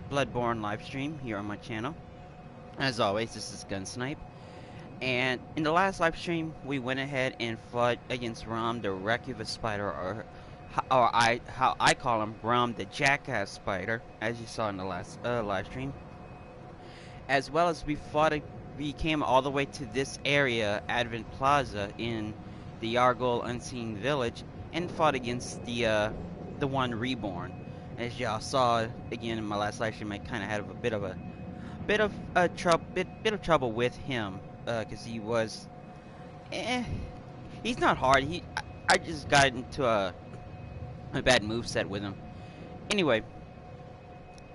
Bloodborne livestream here on my channel. As always, this is Gunsnipe. And in the last livestream, we went ahead and fought against Rom, the Recuva spider, or how I call him, Rom, the jackass spider, as you saw in the last livestream. As well as we came all the way to this area, Advent Plaza, in the Yargol Unseen Village, and fought against the One Reborn. As y'all saw again in my last live stream, I kind of had a bit of trouble with him because he was, he's not hard. I just got into a bad moveset with him. Anyway,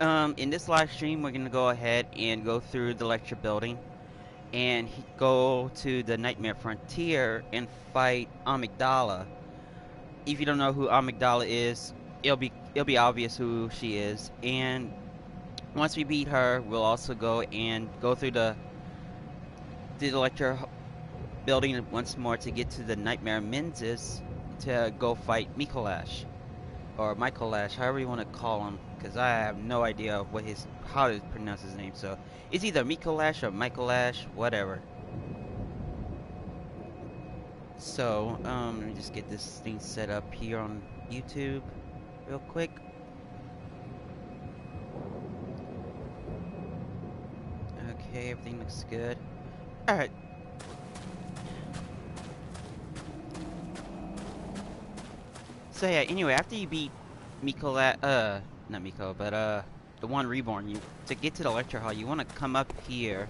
in this live stream, we're gonna go ahead and go through the lecture building and go to the Nightmare Frontier and fight Amygdala. If you don't know who Amygdala is, it'll be obvious who she is. And once we beat her, we'll also go through the lecture building once more to get to the Nightmare Mensis to go fight Micolash, or Micolash, however you want to call him, because I have no idea how to pronounce his name. So it's either Micolash or Micolash, whatever. So let me just get this thing set up here on YouTube real quick. Okay, everything looks good. Alright. So yeah, anyway, after you beat not Miko, but the One Reborn, to get to the lecture hall, you want to come up here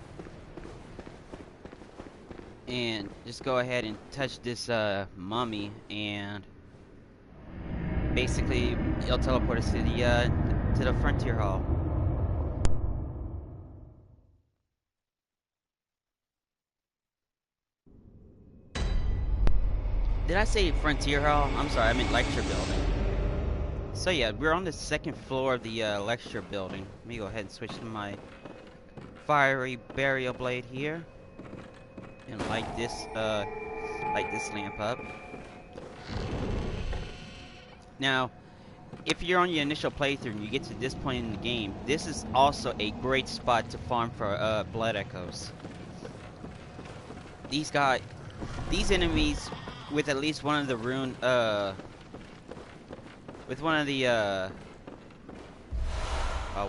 and just go ahead and touch this mummy, and basically it'll teleport us to the Frontier Hall. Did I say Frontier Hall? I'm sorry, I meant lecture building. So yeah, we're on the second floor of the lecture building. Let me go ahead and switch to my fiery burial blade here and light this lamp up. Now, if you're on your initial playthrough and you get to this point in the game, this is also a great spot to farm for blood echoes. These enemies with at least one of the rune, with one of the, oh,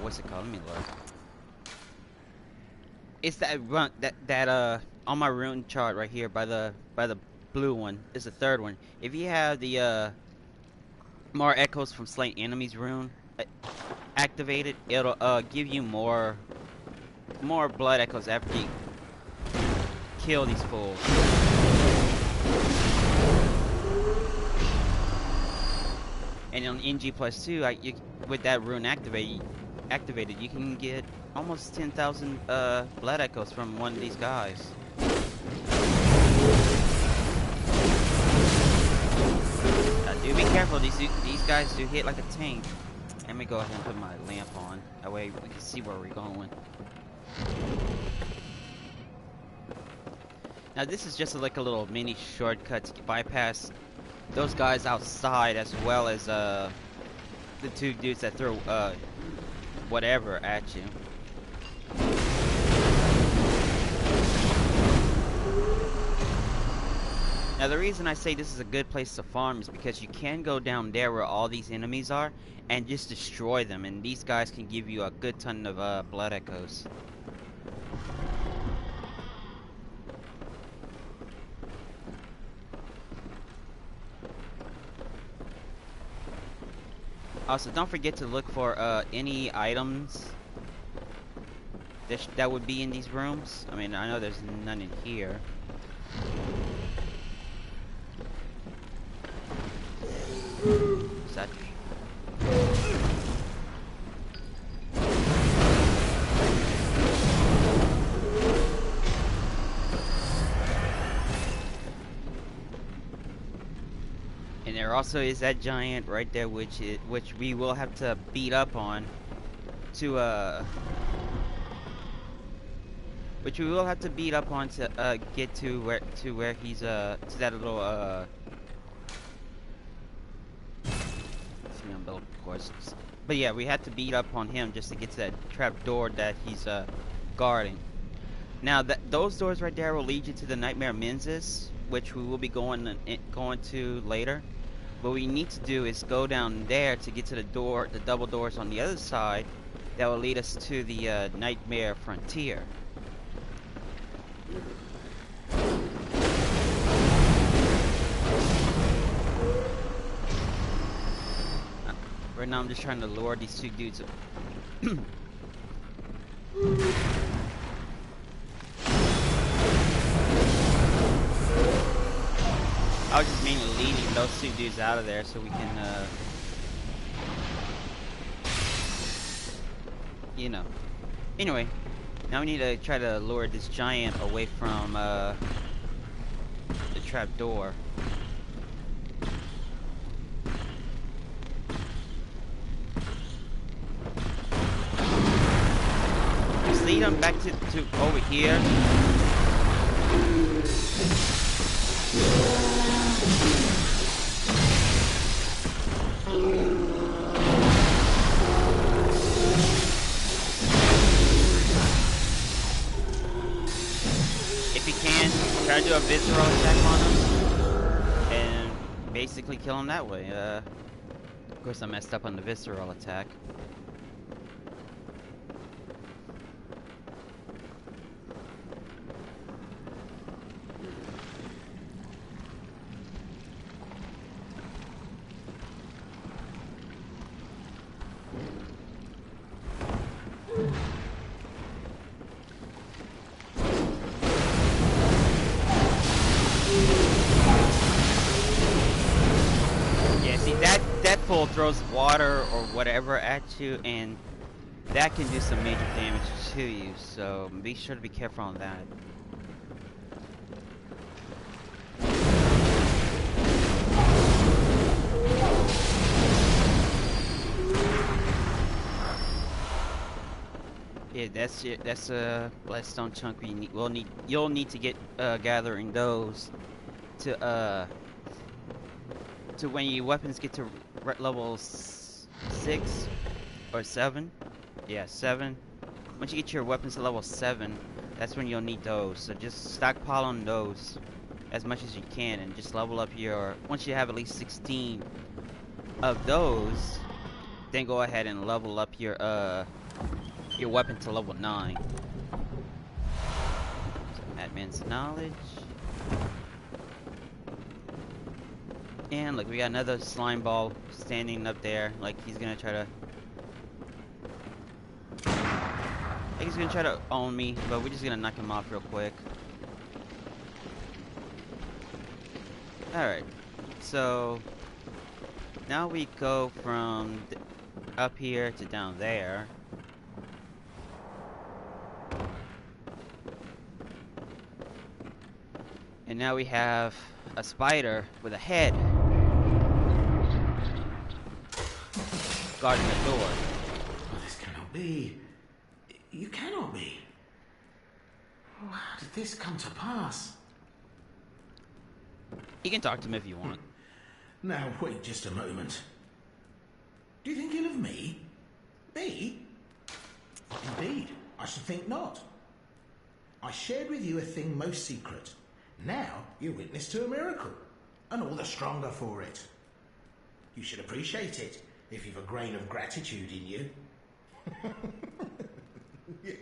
what's it called? Let me look. It's that on my rune chart right here by the blue one is the third one. If you have the more echoes from slain enemies rune activated, it'll give you more blood echoes after you kill these fools. And on NG+2, with that rune activated, you can get almost 10,000 blood echoes from one of these guys. Do be careful, these guys do hit like a tank. Let me go ahead and put my lamp on, that way we can see where we're going. Now this is just like a little mini shortcut to bypass those guys outside, as well as the two dudes that throw whatever at you. Now the reason I say this is a good place to farm is because you can go down there where all these enemies are and just destroy them, and these guys can give you a good ton of blood echoes. Also, don't forget to look for any items that would be in these rooms. I mean, I know there's none in here. Is that... And there also is that giant right there, which we will have to beat up on to get to where he's to that little umbilical cord But yeah, we had to beat up on him just to get to that trap door that he's guarding. Now those doors right there will lead you to the Nightmare Mensis, which we will be going to later. What we need to do is go down there to get to the door, the double doors on the other side, that will lead us to the Nightmare Frontier. Right now I'm just trying to lure these two dudes up. I was just mainly leading those two dudes out of there so we can, you know. Anyway, now we need to try to lure this giant away from, the trap door. Just lead him back to over here. If you can, try to do a visceral attack on him and basically kill him that way. Of course I messed up on the visceral attack. Throws water or whatever at you, and that can do some major damage to you, so be sure to be careful on that. Yeah, that's a bloodstone chunk you'll need to get gathering those to when your weapons get to level 6 or 7. Yeah, 7. Once you get your weapons to level 7, that's when you'll need those. So just stockpile on those as much as you can, and just level up your. Once you have at least 16 of those, then go ahead and level up your weapon to level 9. So, Madman's knowledge. And look, we got another slime ball standing up there, like he's gonna try to. I think he's gonna try to own me, but we're just gonna knock him off real quick. Alright, so now we go from up here to down there. And now we have a spider with a head guarding the door. Oh, this cannot be. You cannot be. Oh, how did this come to pass? You can talk to him if you want. Now, wait just a moment. Do you think ill of me? Me? Indeed, I should think not. I shared with you a thing most secret. Now, you're witness to a miracle, and all the stronger for it. You should appreciate it, if you've a grain of gratitude in you. Yes.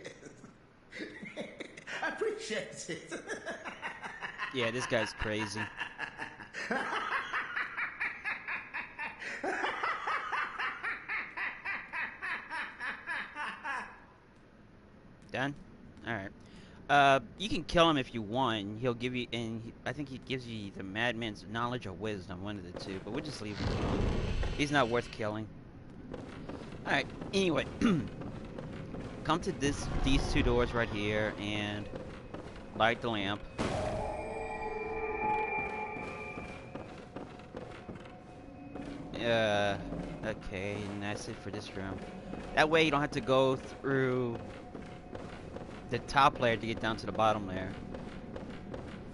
Appreciate it. Yeah, this guy's crazy. Done? Alright. You can kill him if you want. He'll give you, I think he gives you the Madman's knowledge or wisdom, one of the two. But we'll just leave him alone. He's not worth killing. All right. Anyway, come to these two doors right here and light the lamp. Okay, and that's it for this room. That way you don't have to go through the top layer to get down to the bottom layer.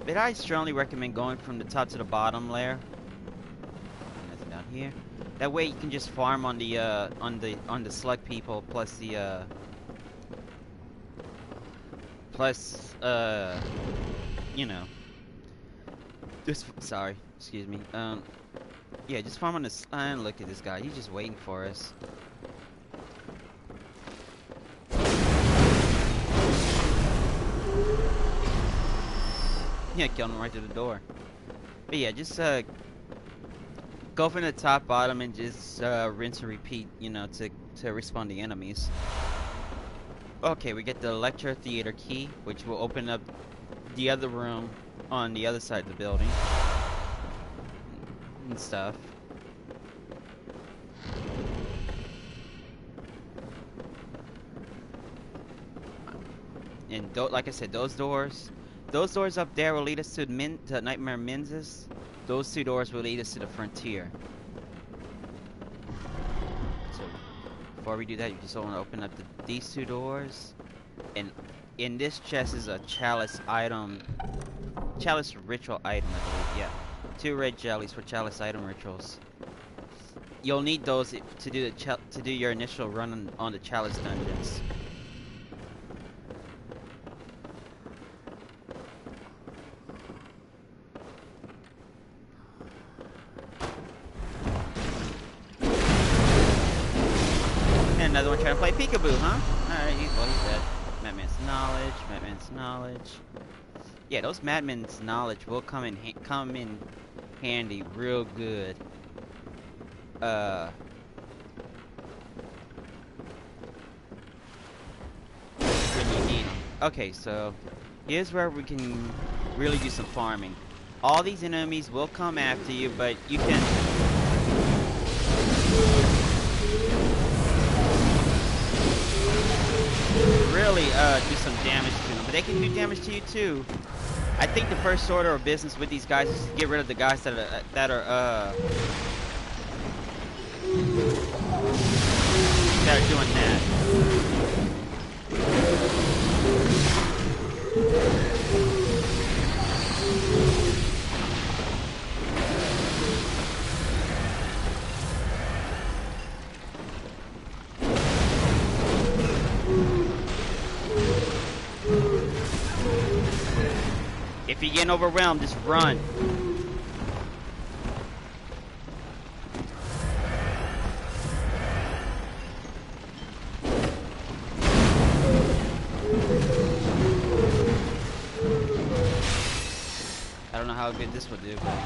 But I strongly recommend going from the top to the bottom layer. Nothing down here. That way you can just farm on the slug people plus the you know, just sorry, excuse me. Yeah, just farm on this. And look at this guy. He's just waiting for us. Yeah, killed him right through the door. But yeah, just go from the top, bottom, and just rinse and repeat. You know, to respawn the enemies. Okay, we get the lecture theater key, which will open up the other room on the other side of the building and stuff. And like I said, those doors up there will lead us to Nightmare Mensis. Those two doors will lead us to the frontier. So before we do that, you just want to open up these two doors. And in this chest is a chalice ritual item, I believe. Yeah, 2 red jellies for chalice item rituals. You'll need those to do your initial run on the chalice dungeons. And another one trying to play peekaboo, huh? Alright, he's dead. Madman's knowledge. Yeah, those Madman's knowledge will come in handy real good. When you need them. Okay, so here's where we can really do some farming. All these enemies will come after you, but you can really do some damage to them, but they can do damage to you too. I think the first order of business with these guys is to get rid of the guys that are doing that. If you're getting overwhelmed, just run. I don't know how good this will do, but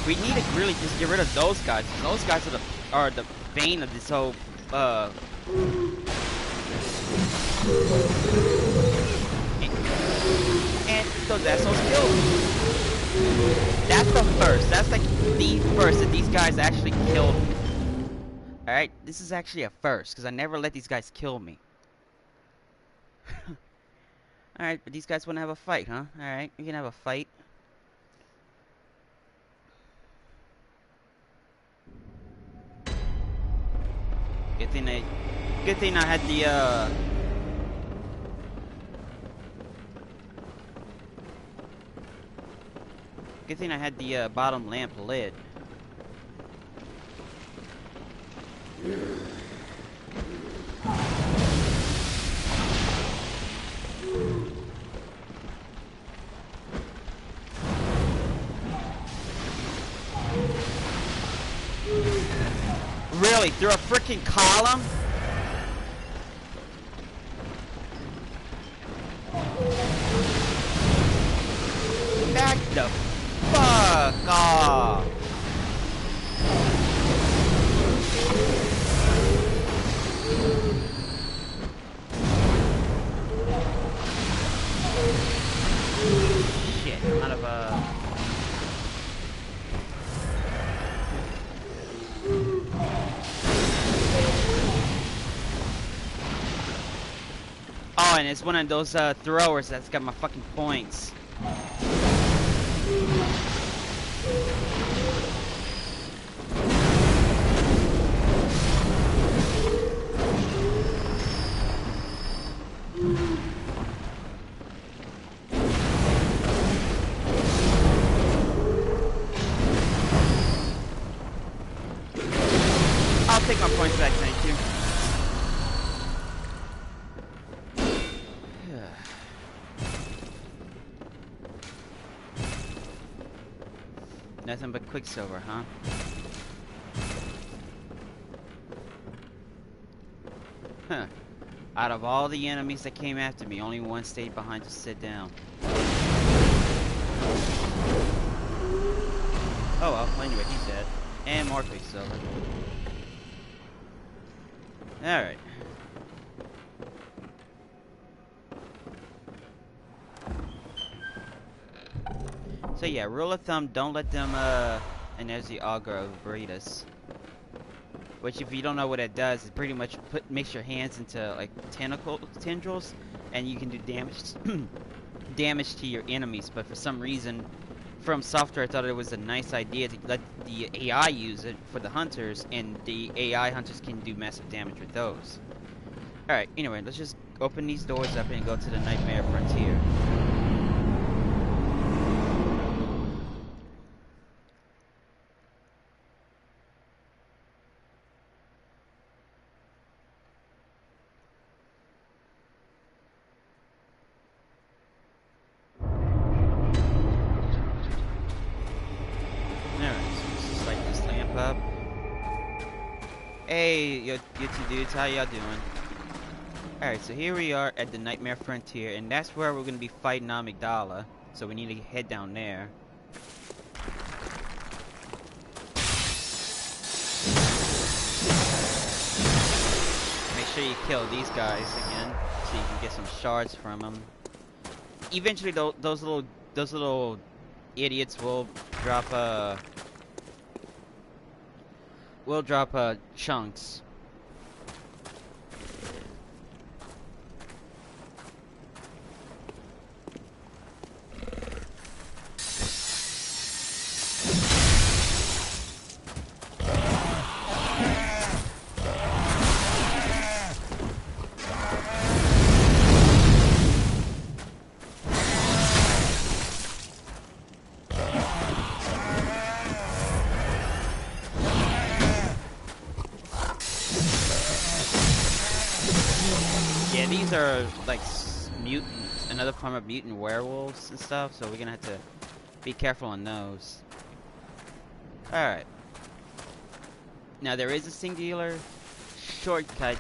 we need to really just get rid of those guys. Those guys are the bane of this whole and those assholes killed me. That's the first. That's like the first that these guys actually killed me. Alright, this is actually a first, because I never let these guys kill me. Alright, but these guys want to have a fight, huh? Alright, we can have a fight. Good thing I had the good thing I had the bottom lamp lit. Really? Through a freaking column? Back the fuck off! Shit, I'm out of Oh, and it's one of those throwers that's got my fucking points. take my points back, thank you. Nothing but Quicksilver, huh? Huh. Out of all the enemies that came after me, only one stayed behind to sit down. Oh well, anyway, he's dead. And more Quicksilver. Alright. So yeah, rule of thumb, don't let them, and there's the Augur breed us. Which, if you don't know what it does, it pretty much makes your hands into, like, tendrils, and you can do damage, damage to your enemies. But for some reason, From Software thought it was a nice idea to let the AI use it for the hunters, and the AI hunters can do massive damage with those. Alright, anyway, let's just open these doors up and go to the Nightmare Frontier. Hey, you two dudes, how y'all doing? Alright, so here we are at the Nightmare Frontier, and that's where we're gonna be fighting Amygdala. So we need to head down there. Make sure you kill these guys again, so you can get some shards from them. Eventually, those little idiots will drop chunks. Yeah, these are like mutants, another form of mutant werewolves and stuff, so we're gonna have to be careful on those. Alright. Now there is a singular shortcut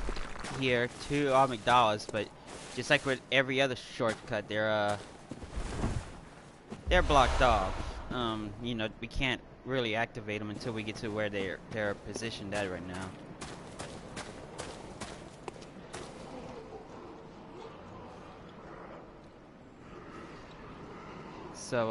here to Amygdalas, but just like with every other shortcut, they're blocked off. You know, we can't really activate them until we get to where they're positioned at right now. So,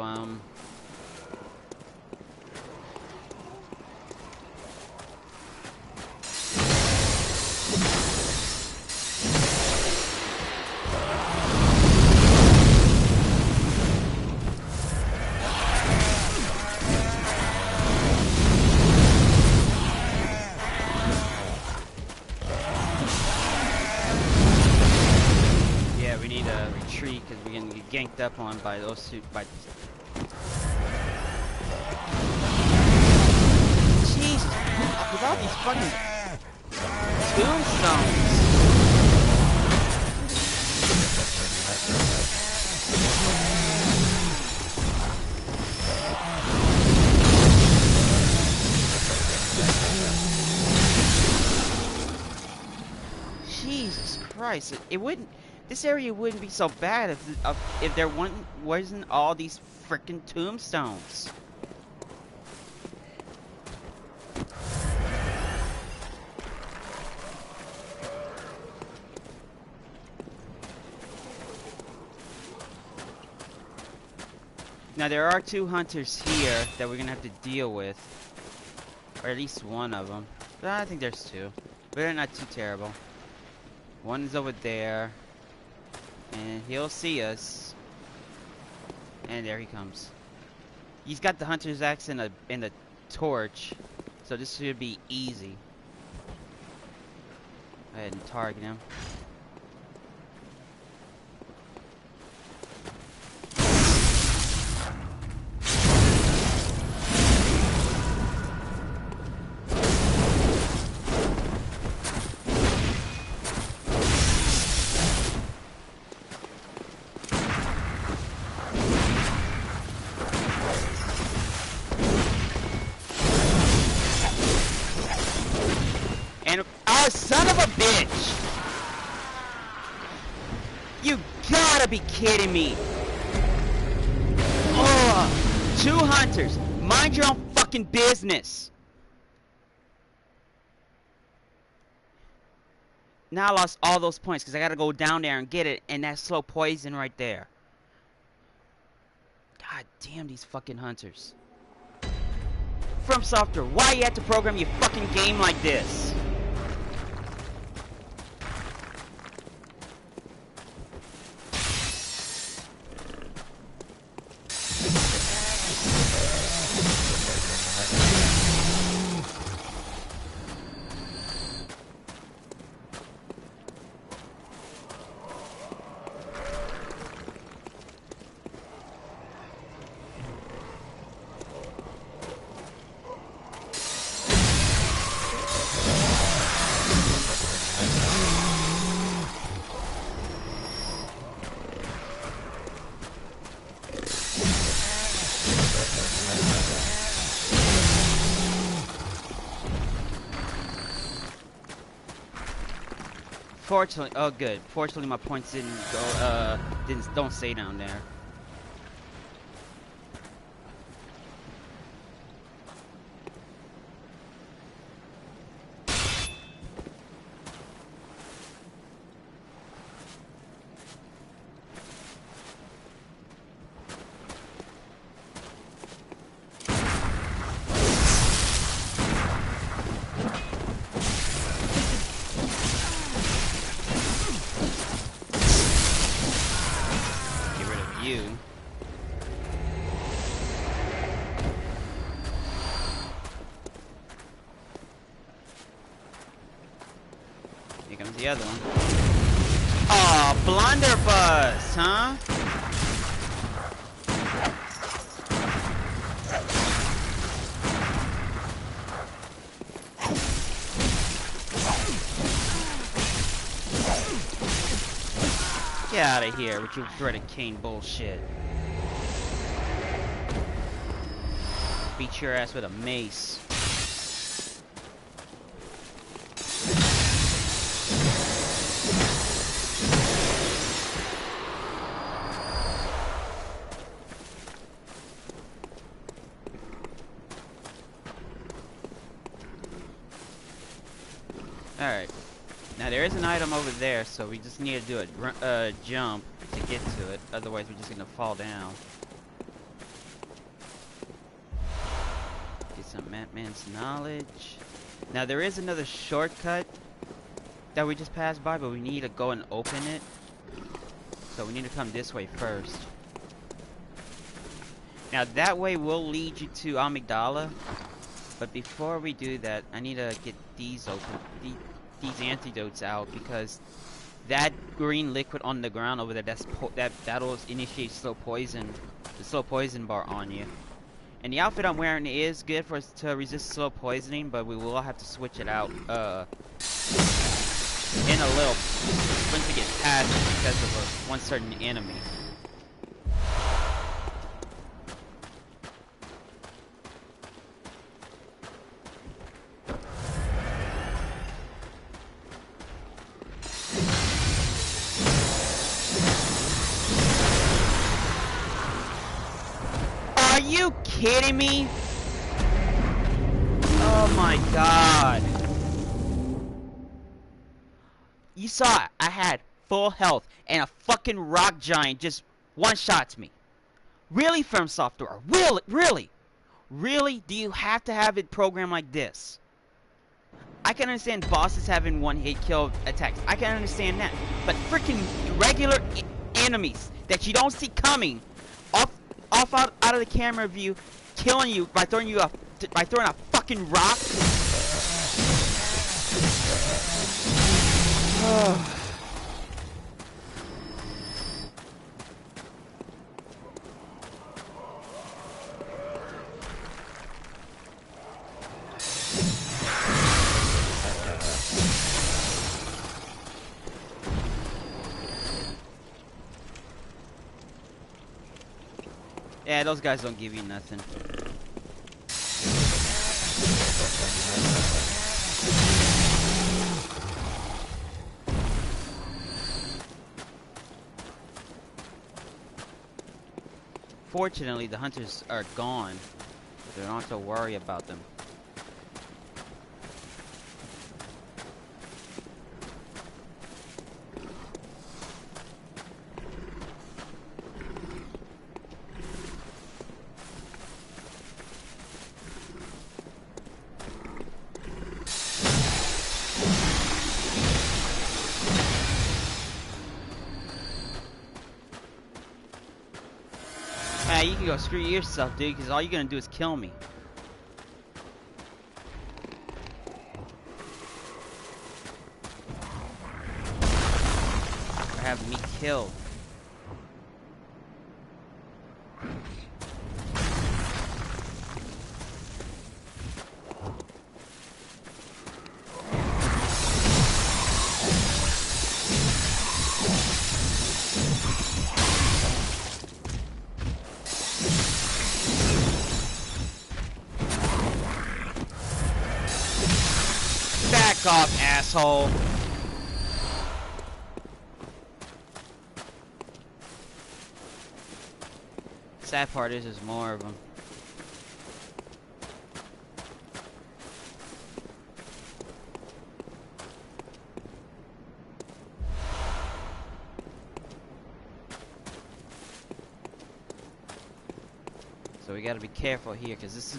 yeah, we need to retreat because we're gonna get ganked up on by those two, Jesus, with all these fucking tombstones. Jesus Christ, it wouldn't. This area wouldn't be so bad if there wasn't all these frickin' tombstones. Now there are two hunters here that we're gonna have to deal with, or at least one of them. But I think there's two, but they're not too terrible. One's over there, and he'll see us. And there he comes. He's got the hunter's axe and a torch, so this should be easy. Go ahead and target him. Oh, son of a bitch! You gotta be kidding me! Oh, 2 hunters. Mind your own fucking business. Now I lost all those points because I gotta go down there and get it, and that's slow poison right there. God damn these fucking hunters. From Software, why you have to program your fucking game like this? Fortunately, oh good. Fortunately, my points didn't go. Don't stay down there. Here comes the other one. Oh, blunderbuss, huh? Get out of here with your dreaded cane bullshit. Beat your ass with a mace. Alright. Now there is an item over there, so we just need to do a jump to get to it. Otherwise we're just gonna fall down. Get some Madman's knowledge. Now there is another shortcut that we just passed by, but we need to go and open it. So we need to come this way first. Now that way will lead you to Amygdala. But before we do that, I need to get these open, these antidotes out, because that green liquid on the ground over there, that'll initiate slow poison, the slow poison bar on you. And the outfit I'm wearing is good for us to resist slow poisoning, but we will have to switch it out in a little once we get past it because of one certain enemy. Are you kidding me? Oh my god. You saw it. I had full health and a fucking rock giant just one-shots me. Really, Firm Software? Really? Really? Do you have to have it programmed like this? I can understand bosses having one-hit kill attacks. I can understand that. But freaking regular enemies that you don't see coming out of the camera view, killing you by throwing a fucking rock. Yeah, those guys don't give you nothing. fortunately, the hunters are gone. So we don't have to worry about them. You can go screw yourself, dude, because all you're gonna do is kill me. Or have me killed. Back off, asshole. Sad part is there's more of them. So we gotta be careful here, because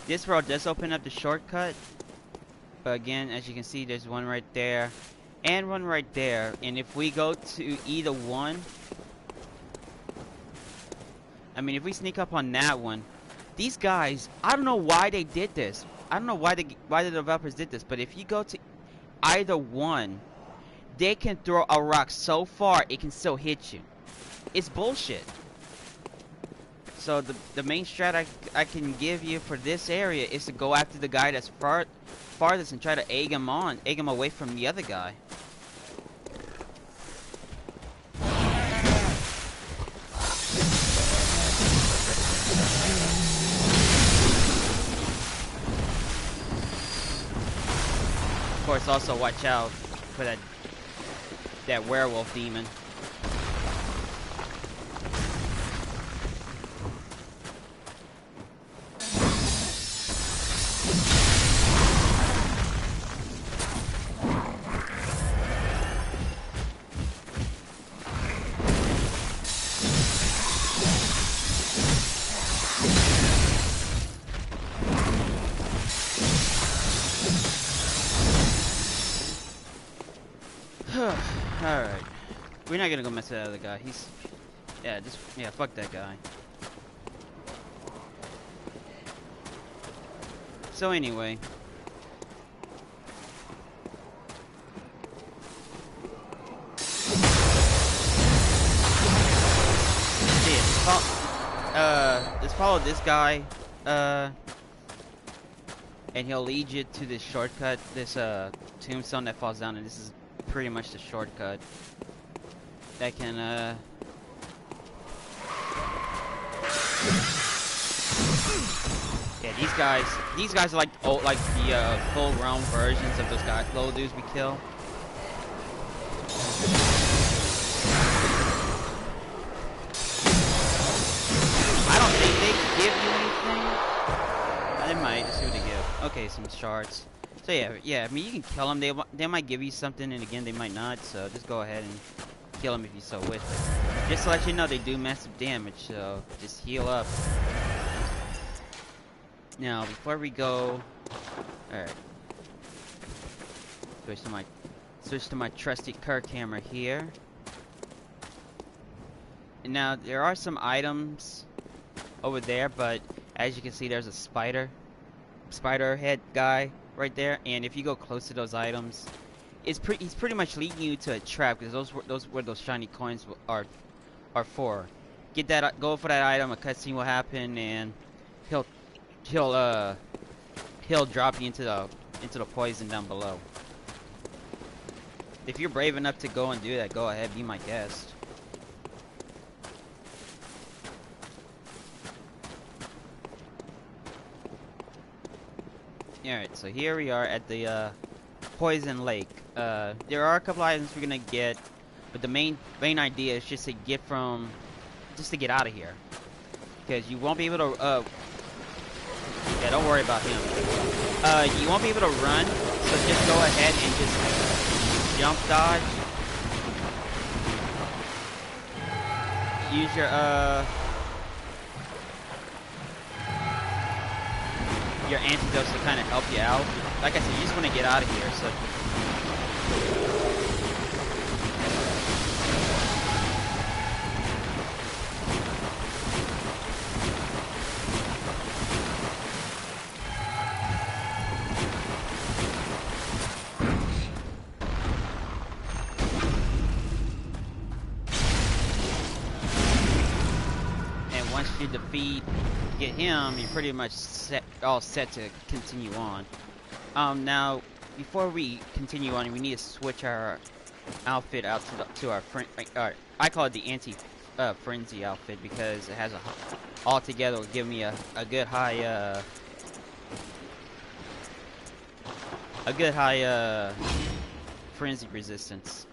this road does open up the shortcut. But again, as you can see, there's one right there and one right there. And if we go to either one, I mean, if we sneak up on that one, these guys, I don't know why they did this. I don't know why the developers did this. But if you go to either one, they can throw a rock so far it can still hit you. It's bullshit. So the main strat I can give you for this area is to go after the guy that's farthest and try to egg him away from the other guy. Of course, also watch out for that werewolf demon. Alright. We're not gonna go mess with that other guy. Yeah, fuck that guy. So anyway. Just follow this guy, and he'll lead you to this shortcut, this tombstone that falls down, and this is pretty much the shortcut that can yeah, these guys are like the full realm versions of those little dudes we kill. I don't think they give you anything. They might. Let's see what they give. Okay, some shards. So yeah, I mean, you can kill them. They might give you something, and again, they might not. So just go ahead and kill them if you so wish. But just to let you know, they do massive damage. So just heal up. Now, before we go, all right, switch to my trusty Kerr camera here. And now there are some items over there, but as you can see, there's a spider head guy right there, and if you go close to those items, he's pretty much leading you to a trap, because those where those shiny coins are for. Get that, go for that item, a cutscene will happen, and he'll drop you into the poison down below. If you're brave enough to go and do that, go ahead, be my guest. Alright, so here we are at the Poison Lake. There are a couple items we're gonna get, but the main idea is just to get out of here. because you won't be able to. Yeah, don't worry about him. You won't be able to run, so just go ahead and just jump dodge. Use your antidotes to kind of help you out. Like I said, you just want to get out of here, so. Get him, you're pretty much all set to continue on. Now, before we continue on, we need to switch our outfit out to our friend. I call it the anti-frenzy outfit because it has altogether will give me a good high frenzy resistance.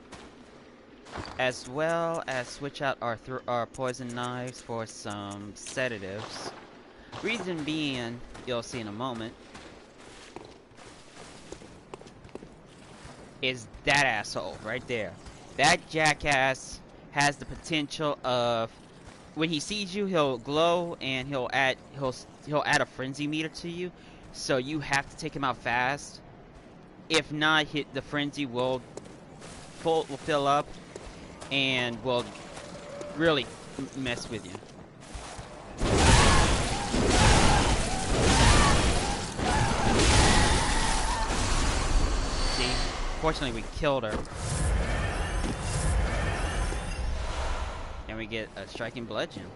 As well as switch out our poison knives for some sedatives. Reason being, you'll see in a moment, is that asshole right there. That jackass has the potential of, when he sees you, he'll glow and he'll add a frenzy meter to you. So you have to take him out fast. If not, the frenzy will fill up and will really mess with you. See? Fortunately, we killed her. And we get a striking bludgeon.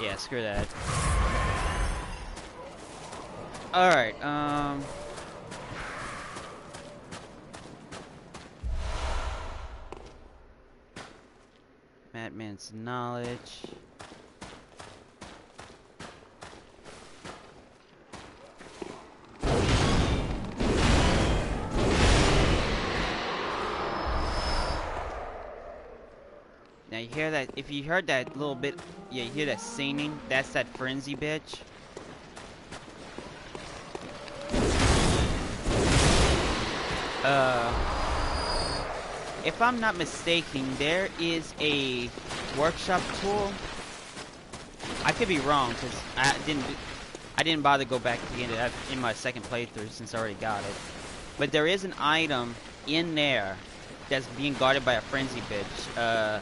Yeah, screw that. Alright, Madman's knowledge. Now you hear that? If you heard that little bit, yeah, you hear that singing. That's that frenzy bitch. If I'm not mistaken, there is a workshop tool. I could be wrong because I didn't bother to go back to get it in my second playthrough since I already got it. But there is an item in there that's being guarded by a frenzy bitch.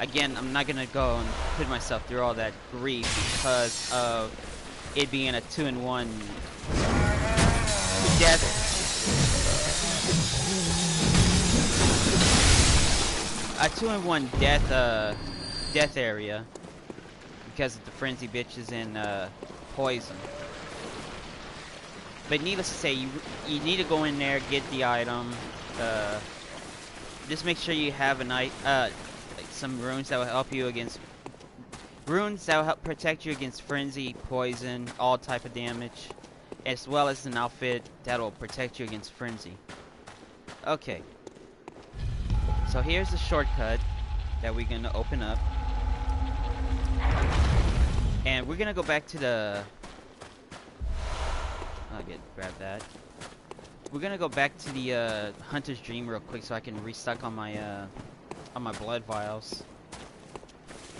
Again, I'm not gonna go and put myself through all that grief because of it being a 2-in-1 death. A 2-in-1 death area because of the frenzy bitches and poison. But needless to say, you need to go in there, get the item. Just make sure you have like some runes that will help you against runes that will help protect you against frenzy, poison, all type of damage, as well as an outfit that will protect you against frenzy. Okay. So here's the shortcut that we're gonna open up, and we're gonna go back to the. Grab that. We're gonna go back to the Hunter's Dream real quick so I can restock on my blood vials.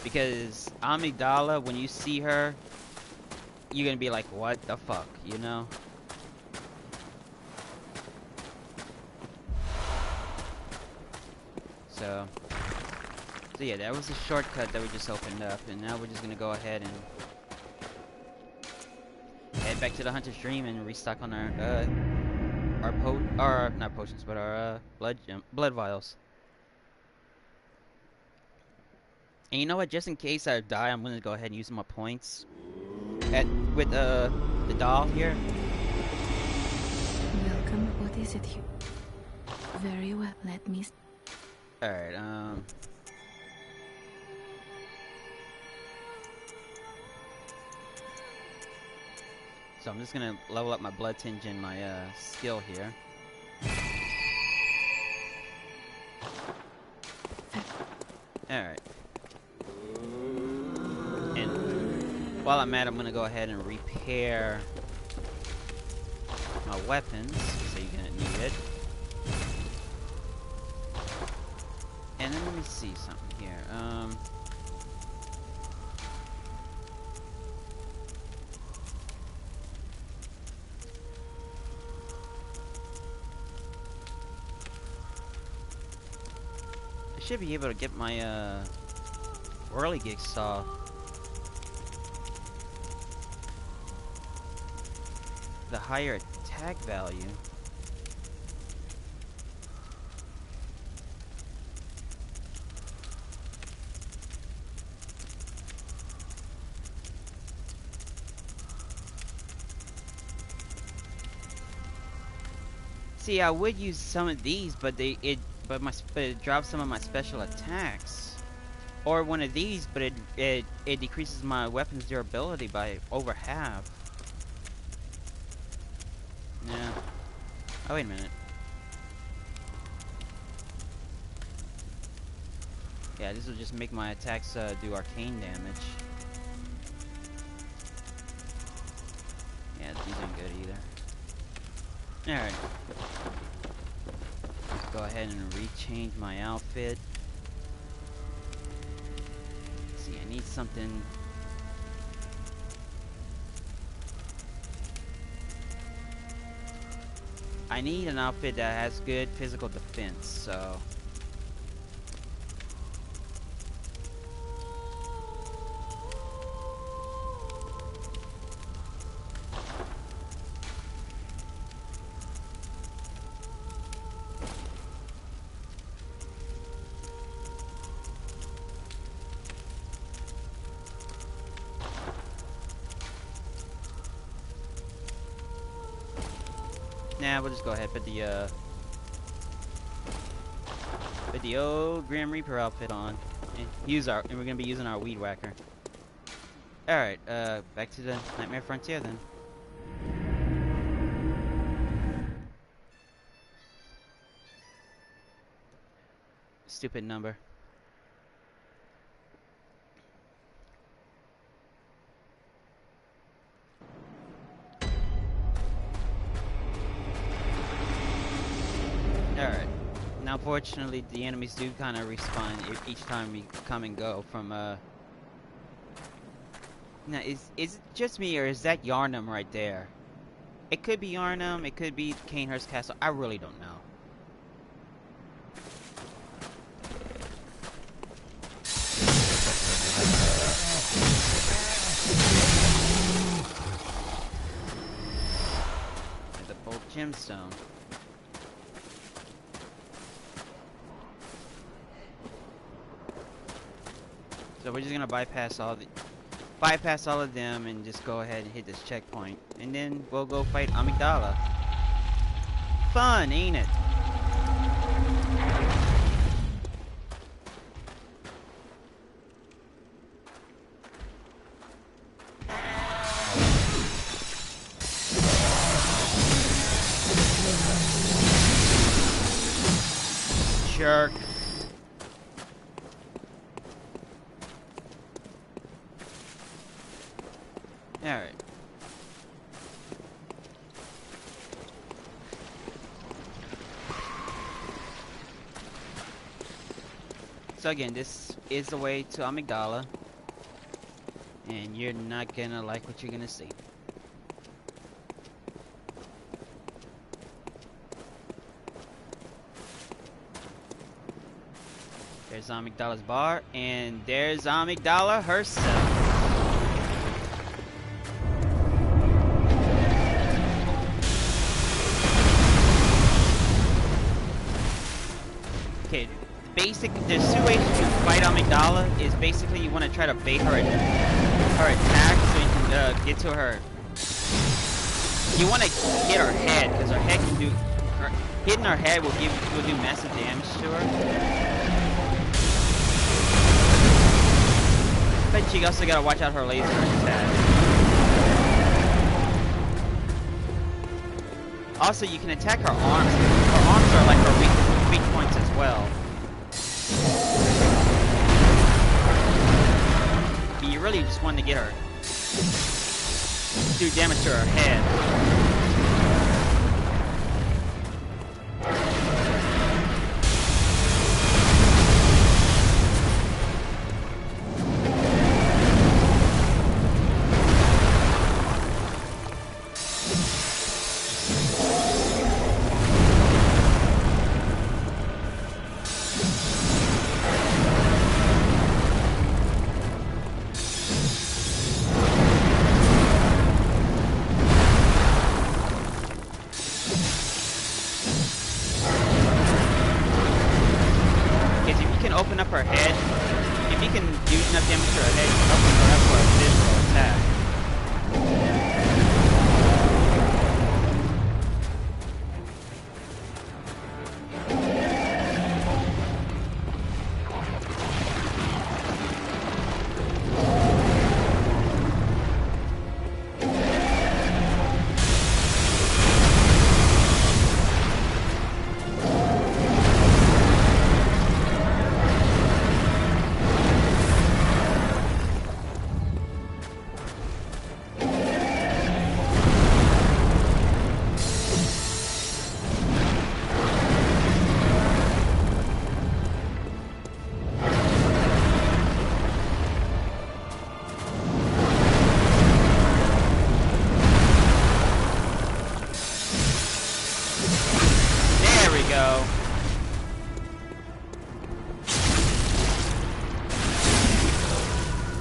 Because Amygdala, when you see her, you're gonna be like, "What the fuck," you know? So yeah, that was a shortcut that we just opened up, and now we're just gonna go ahead and head back to the Hunter's Dream and restock on our not potions, but our blood vials. And you know what? Just in case I die, I'm gonna go ahead and use my points with the doll here. Welcome. What is it here? Very well. Let me. Alright, so I'm just gonna level up my blood tinge and my skill here. Alright. And while I'm at it, I'm gonna go ahead and repair my weapons, so you're gonna need it. And then let me see something here. I should be able to get my whirligig saw. The higher attack value. See, I would use some of these, but it drops some of my special attacks. Or one of these, but it decreases my weapon's durability by over half. Yeah. Oh, wait a minute. Yeah, this will just make my attacks do arcane damage. Yeah, these aren't good either. Alright. Let's go ahead and rechange my outfit. Let's see, I need something. I need an outfit that has good physical defense, so. Nah, we'll just go ahead and put the old Grim Reaper outfit on, and we're gonna be using our weed whacker. All right, back to the Nightmare Frontier then. Stupid number. Alright. Now, fortunately, the enemies do kind of respawn each time we come and go from, Now, is it just me, or is that Yarnum right there? It could be Yarnum, it could be Canehurst Castle, I really don't know. And the bolt gemstone. So we're just gonna bypass all of them and just go ahead and hit this checkpoint, and then we'll go fight Amygdala. Fun, ain't it? Jerk. Alright. So again, this is the way to Amygdala, and you're not gonna like what you're gonna see. There's Amygdala's bar, and there's Amygdala herself. Okay, there's two ways to fight Amygdala. Is basically you want to try to bait her attack so you can get to her. You want to hit her head, because her head can do. Hitting her head will do massive damage to her. But you also gotta watch out her laser attack. Also, you can attack her arms. Her arms are like her weak points as well. really just wanted to get her, do damage to her head. Open up her head. If you can do enough damage to her head, you can open her up for a physical attack.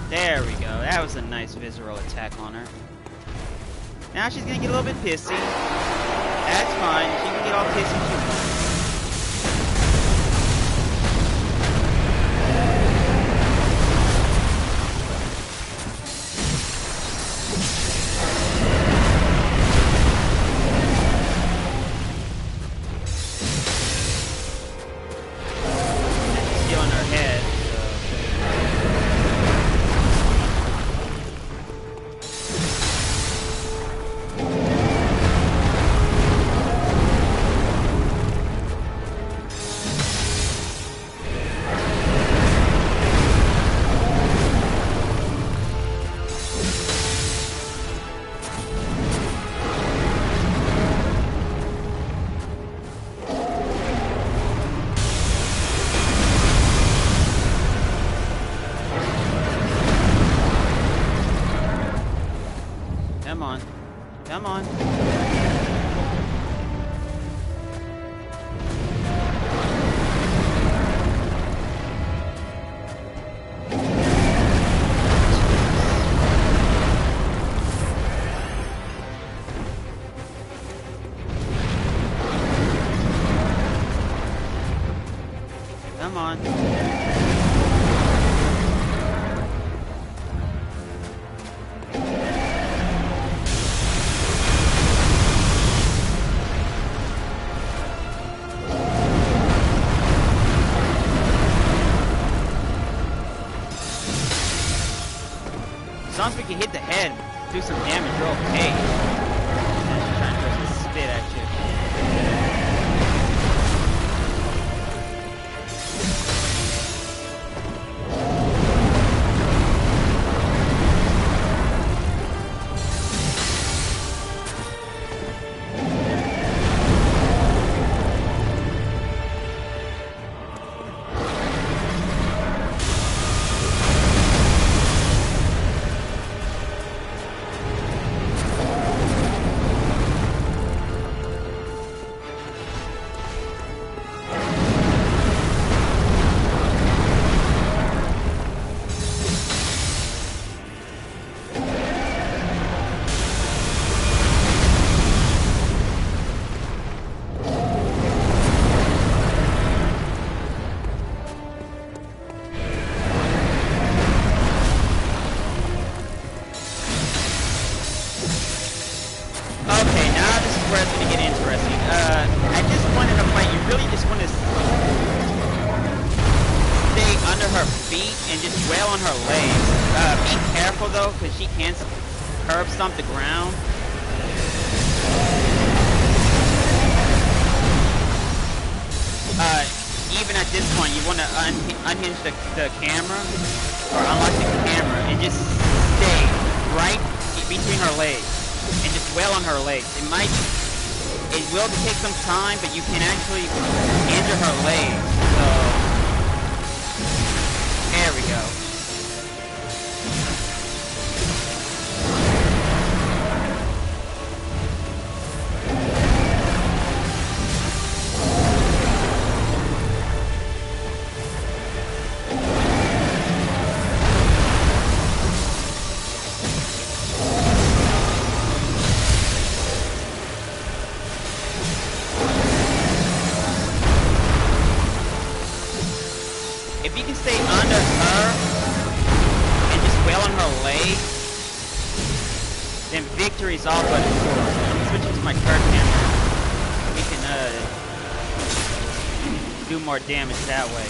There we go. That was a nice visceral attack on her. Now she's gonna get a little bit pissy. That's fine. She can get all pissy she wants. She's stealing her head. Come on. Come on. Come on. As long as we can hit the head, do some damage, you're okay. And she's trying to spit at you. And just dwell on her legs. Be careful though, because she can curb stomp the ground. even at this point, you want to unhinge the camera, or unlock the camera, and just stay right between her legs, and just wail on her legs. It will take some time, but you can actually injure her legs. So, there we go. If you can stay under her and just wail on her leg, then victory's all but assured. I'm switching to my third camera. We can do more damage that way.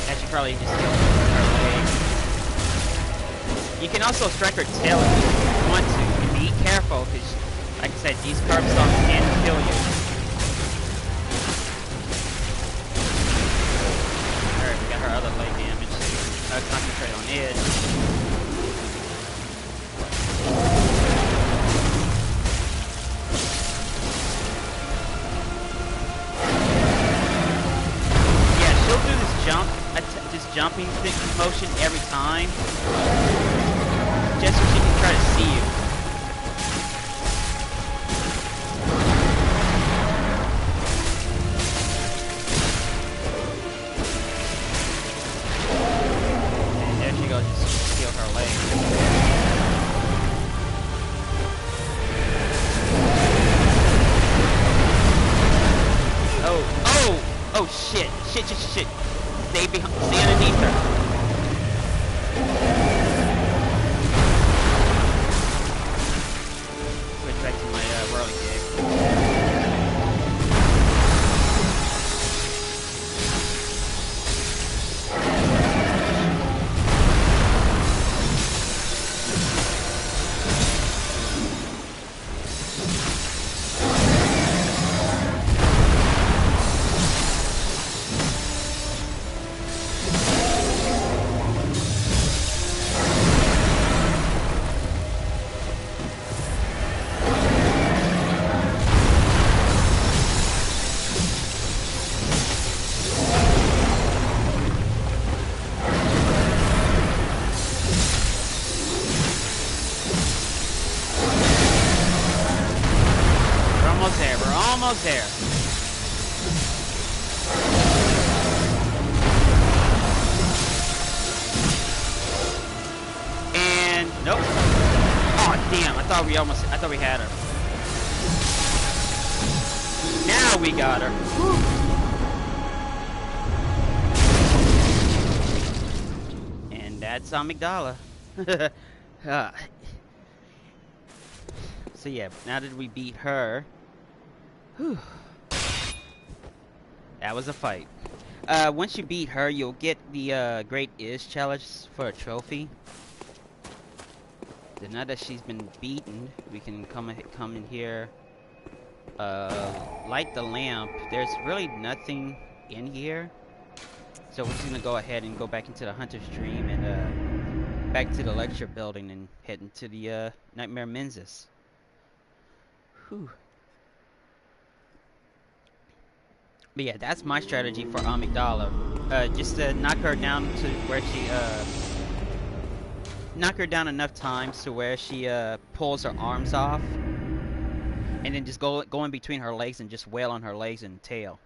I should probably just heal her leg. You can also strike her tail if you want to. And be careful, because, like I said, these curb stones can kill you. Alright, we got her other leg damage. Concentrate on it. Yeah, she'll do this jumping motion every time. Just so she can try to see you. And there she goes, just heal her leg. Oh shit. Shit. Stay underneath her. Back to my whirly gig. Almost there. And nope. Oh damn! I thought we had her. Now we got her. And that's Amygdala. So yeah, now that we beat her. Whew. That was a fight. Once you beat her, you'll get the Great Is challenge for a trophy. So now that she's been beaten, we can come in here, light the lamp. There's really nothing in here, so we're just gonna go ahead and go back into the Hunter's Dream and back to the lecture building and head into the Nightmare Mensis. Whew. But yeah, that's my strategy for Amygdala. Just to knock her down to where she, knock her down enough times to where she, pulls her arms off. And then just go in between her legs and just wail on her legs and tail.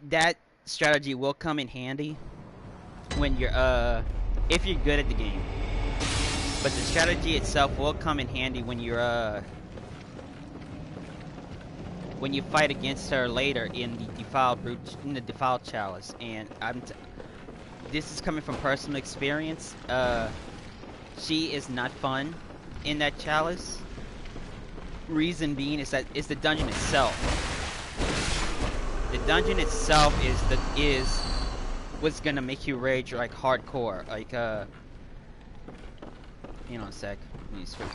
That strategy will come in handy when you're, if you're good at the game. But the strategy itself will come in handy when you're, when you fight against her later in the defiled chalice. And this is coming from personal experience. She is not fun in that chalice. Reason being is that it's the dungeon itself. The dungeon itself is was gonna make you rage like hardcore. Like hang on a sec. Let me switch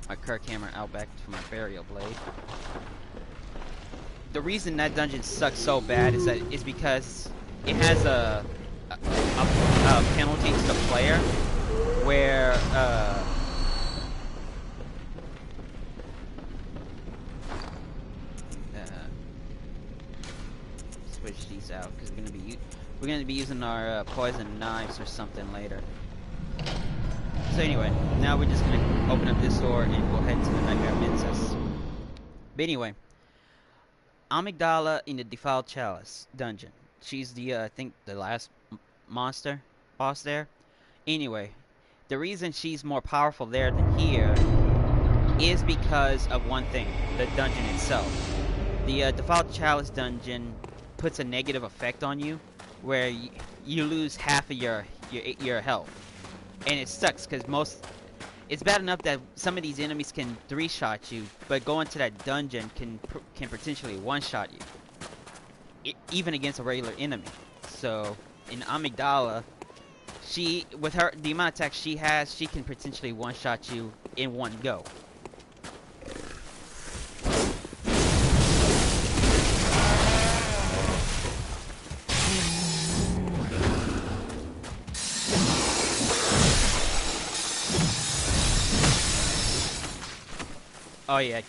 my Kirk hammer out back to my burial blade. The reason that dungeon sucks so bad is because it has a penalty to the player where switch these out because we're gonna be using our poison knives or something later. So anyway, now we're just gonna open up this door and we'll head to the Nightmare Mensis. But anyway, Amygdala in the Defiled Chalice dungeon. She's the I think the last monster boss there. Anyway, the reason she's more powerful there than here is because of one thing: the dungeon itself. The Defiled Chalice dungeon puts a negative effect on you, where you lose half of your health, and it sucks because it's bad enough that some of these enemies can 3-shot you, but going to that dungeon can potentially 1-shot you, even against a regular enemy. So in Amygdala, with the amount of attack she has, she can potentially 1-shot you in one go. Oh yeah,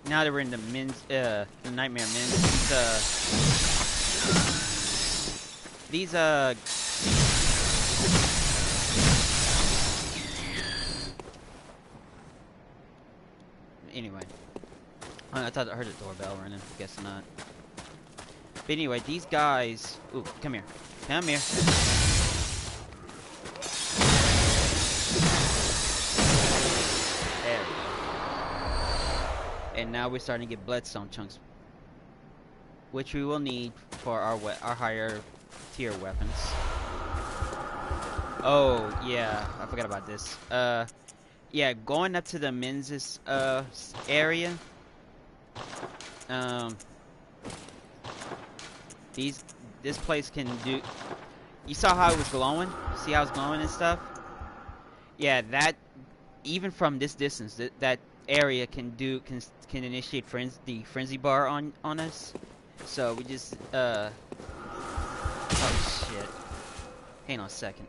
now that we're in the Nightmare Mensis, anyway, I thought I heard a doorbell ringing. Guess not. But anyway, these guys. Ooh, come here. Come here. There we go. And now we're starting to get bloodstone chunks, which we will need for our higher tier weapons. Oh yeah, I forgot about this. Yeah, going up to the Mensis area. This place can do. You saw how it was glowing? See how it's glowing and stuff? Yeah, that even from this distance, that area can initiate the frenzy bar on us. So we just oh shit. Hang on a second.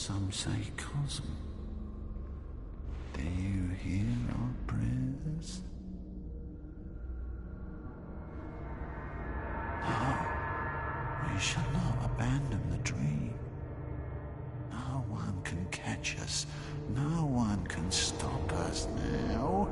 some say cosm. Do you hear our prayers? No, we shall not abandon the dream. No one can catch us. No one can stop us now.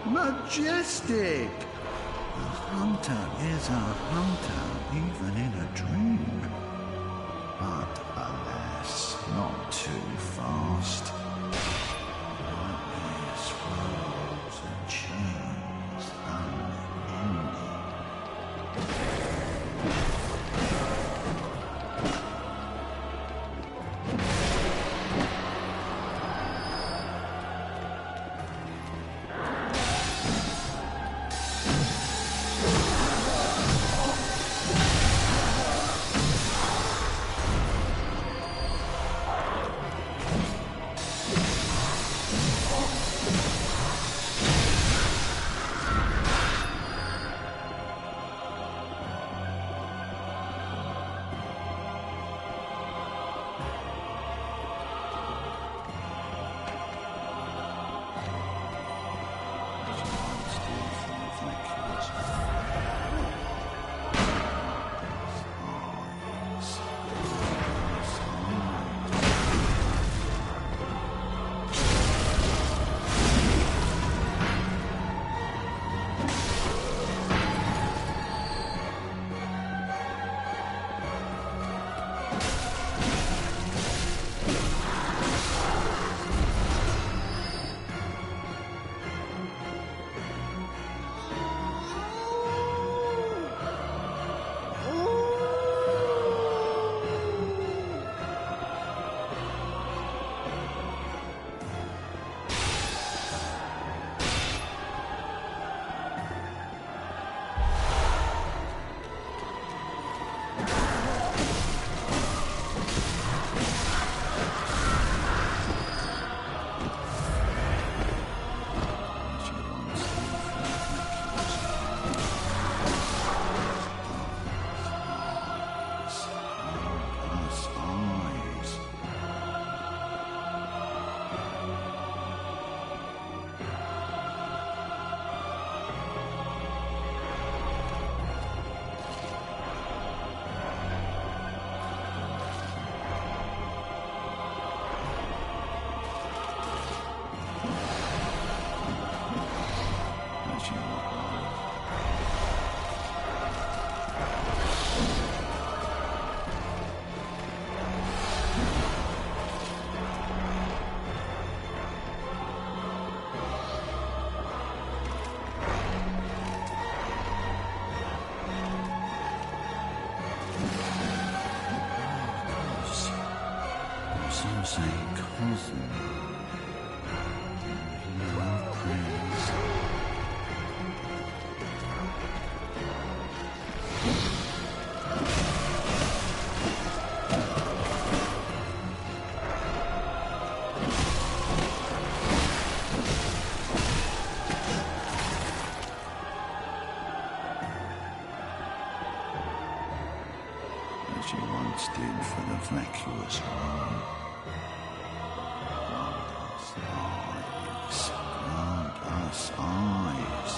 Majestic! A hunter is a hunter, even in a dream. But alas, too fast. Nightmare swirls and churns unending. Some say cousin. Love praise. As you once did for the vacuous one. Grant us eyes.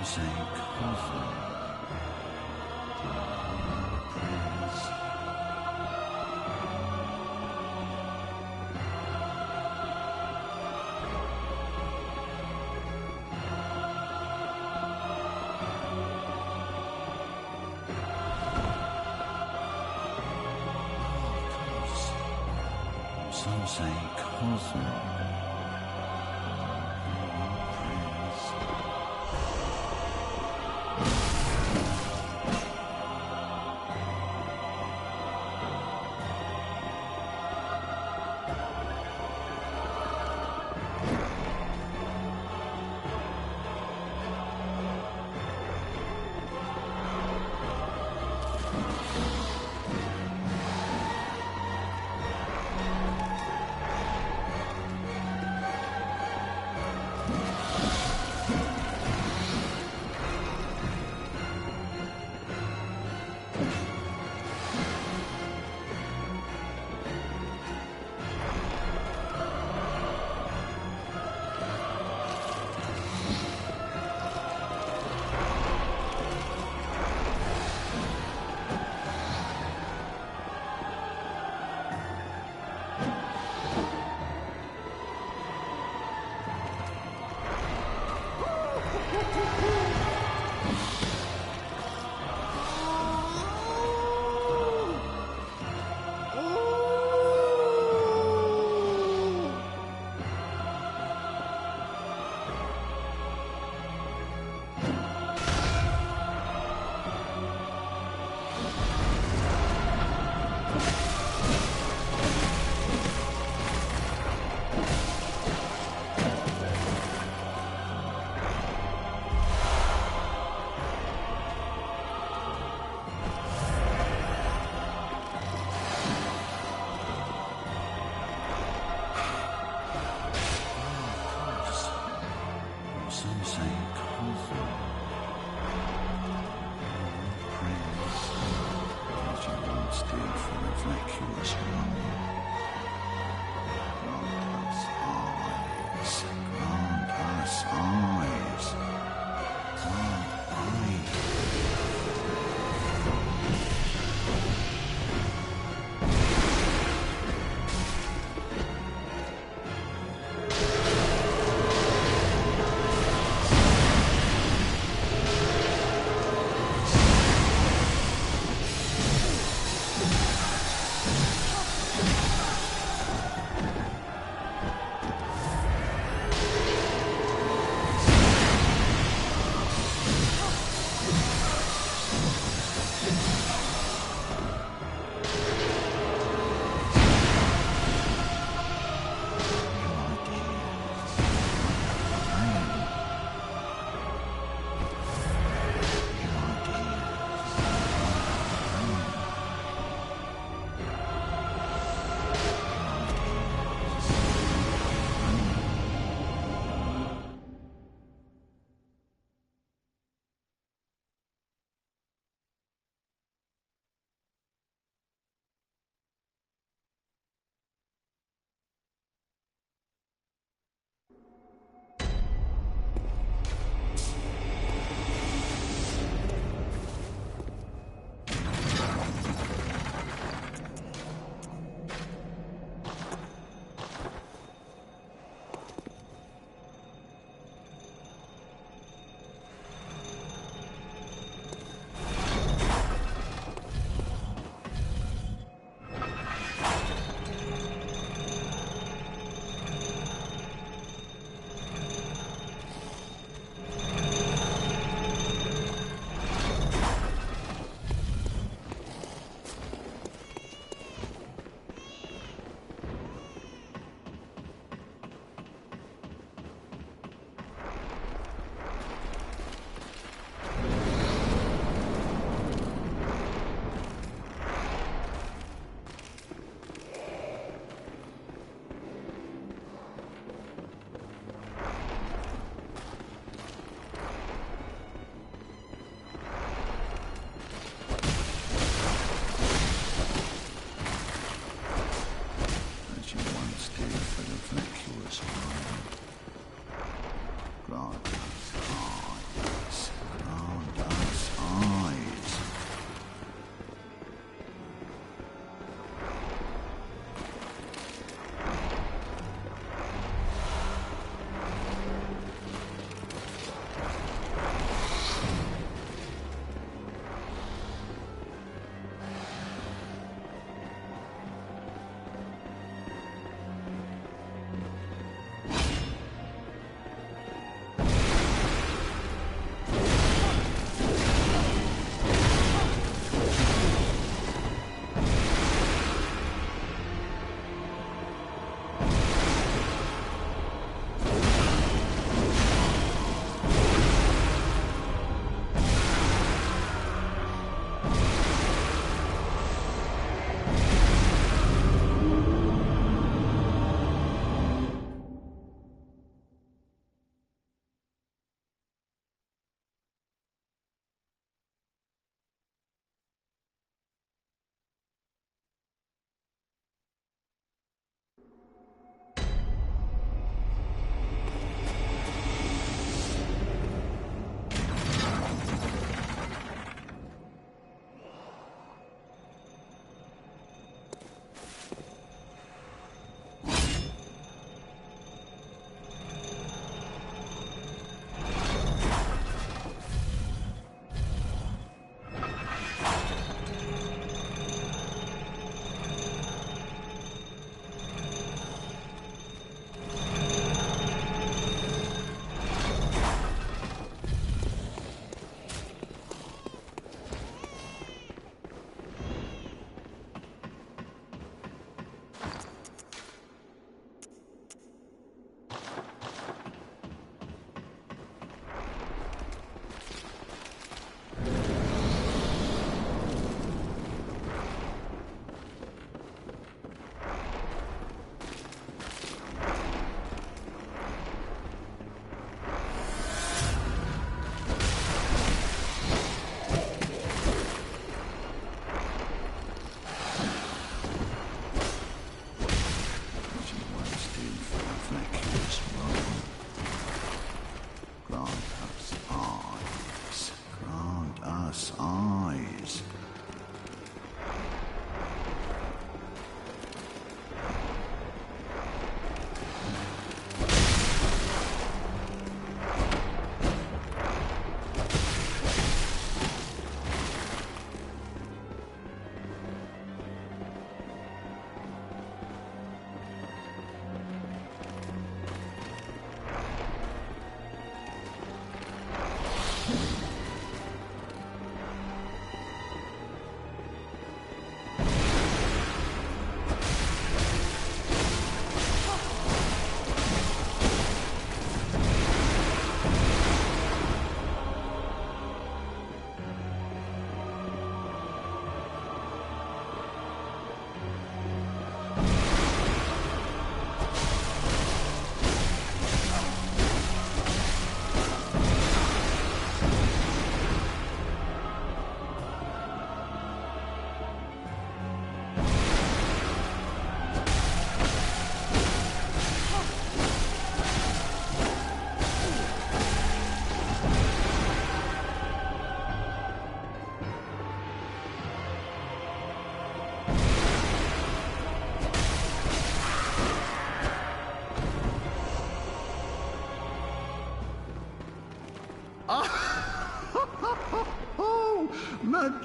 say cousin. Prince. Some say cousin. Prince.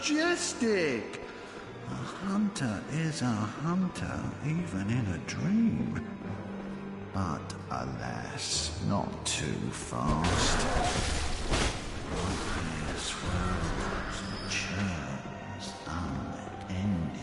majestic. A hunter is a hunter, even in a dream. But alas, not too fast. Nightmare swirls and churns unending.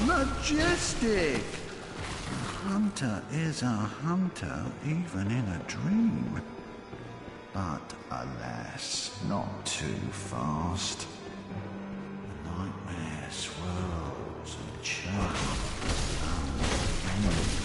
Majestic! A hunter is a hunter, even in a dream. But alas, not too fast. The nightmare swirls and churns unending.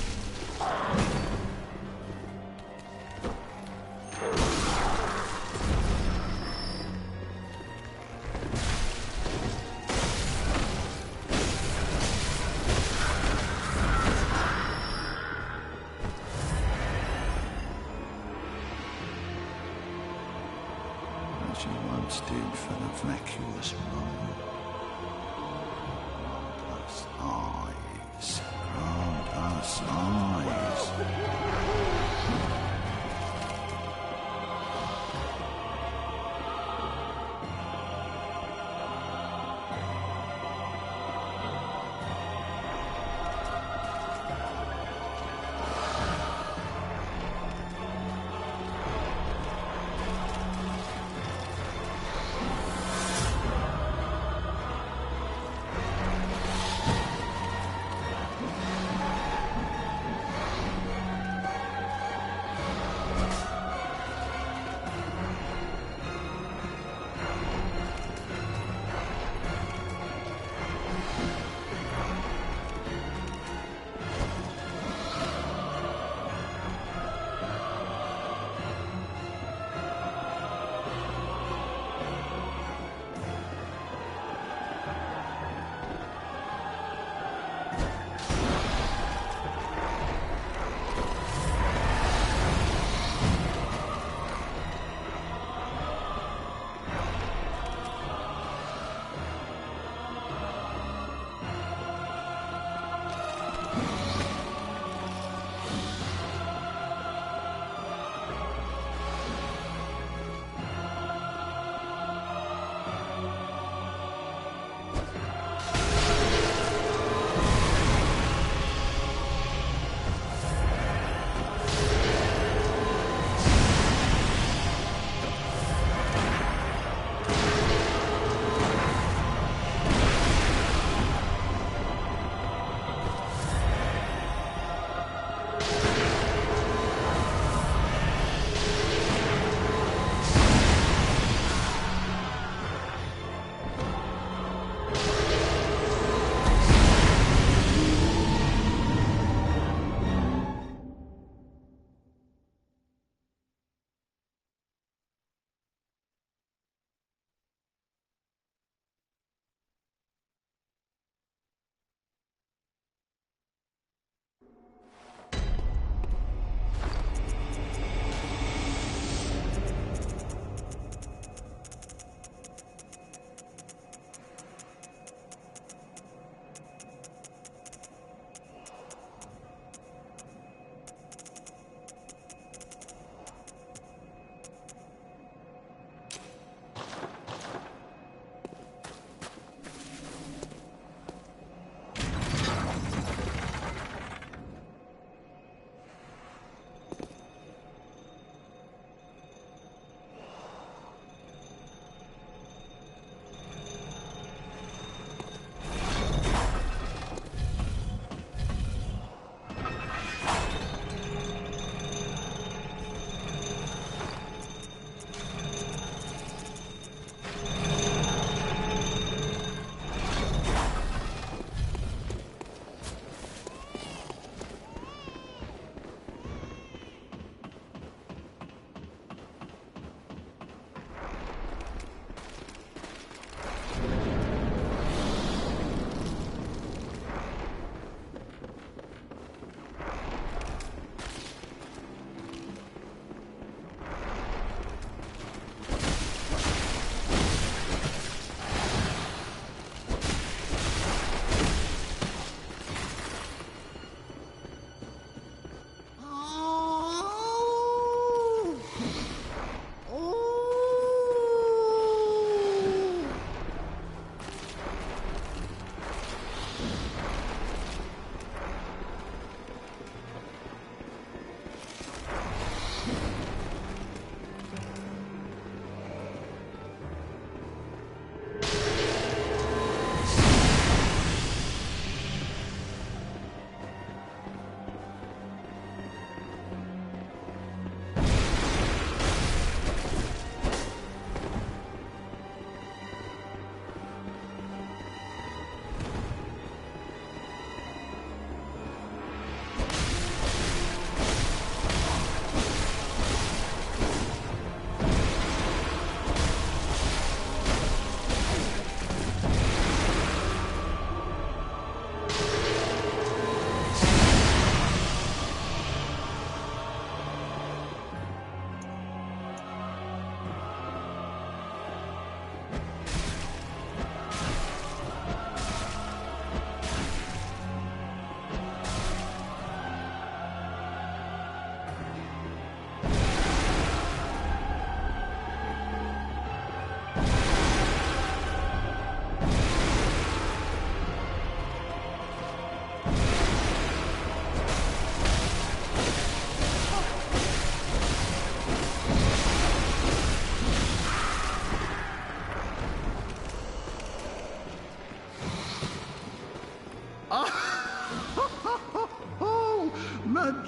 vacuous room. Grant us eyes.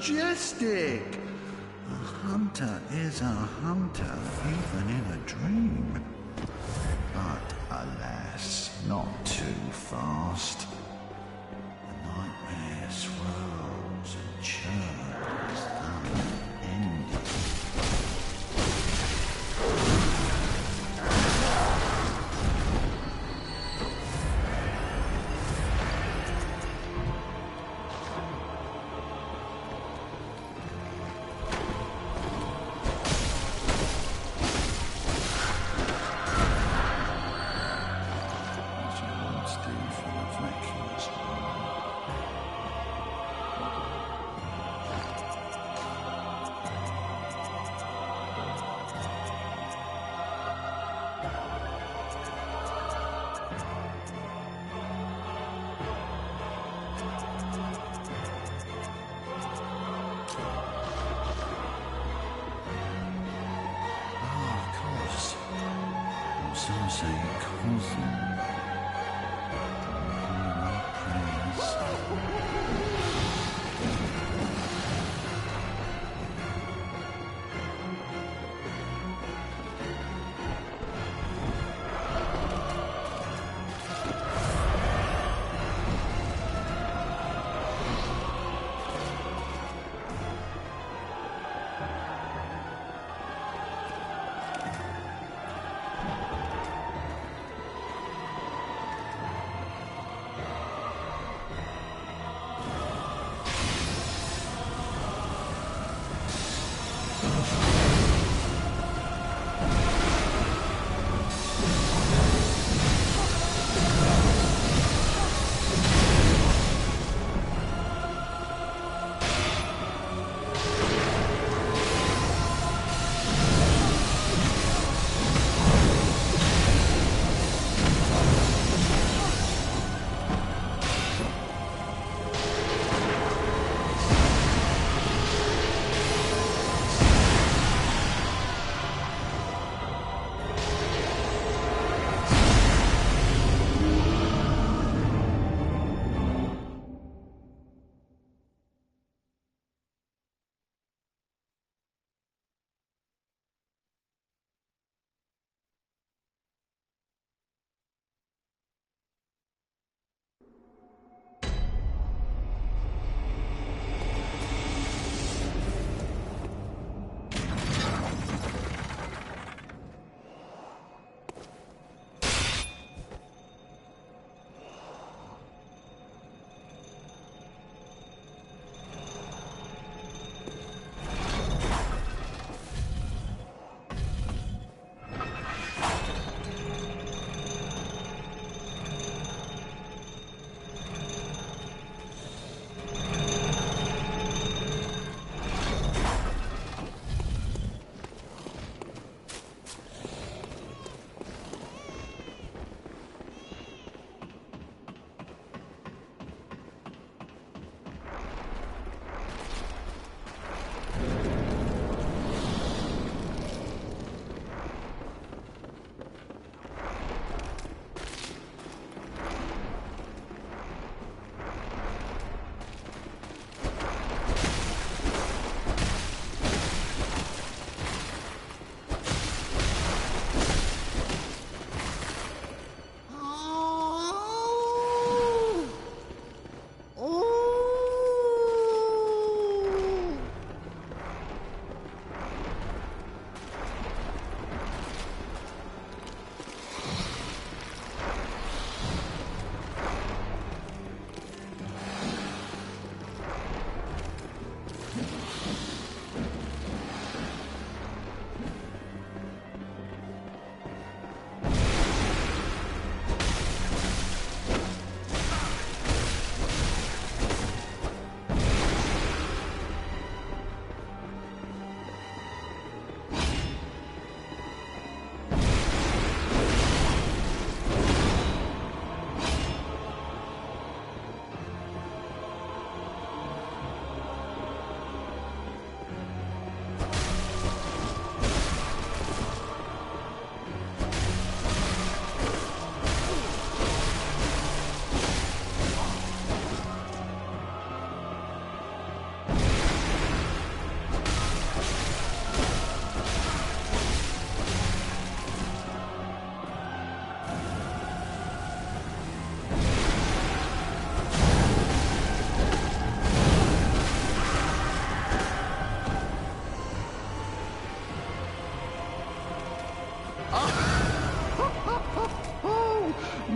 majestic. A hunter is a hunter, even in a dream. But alas, not too fast. The nightmare swirls and churns unending. Some say cousin.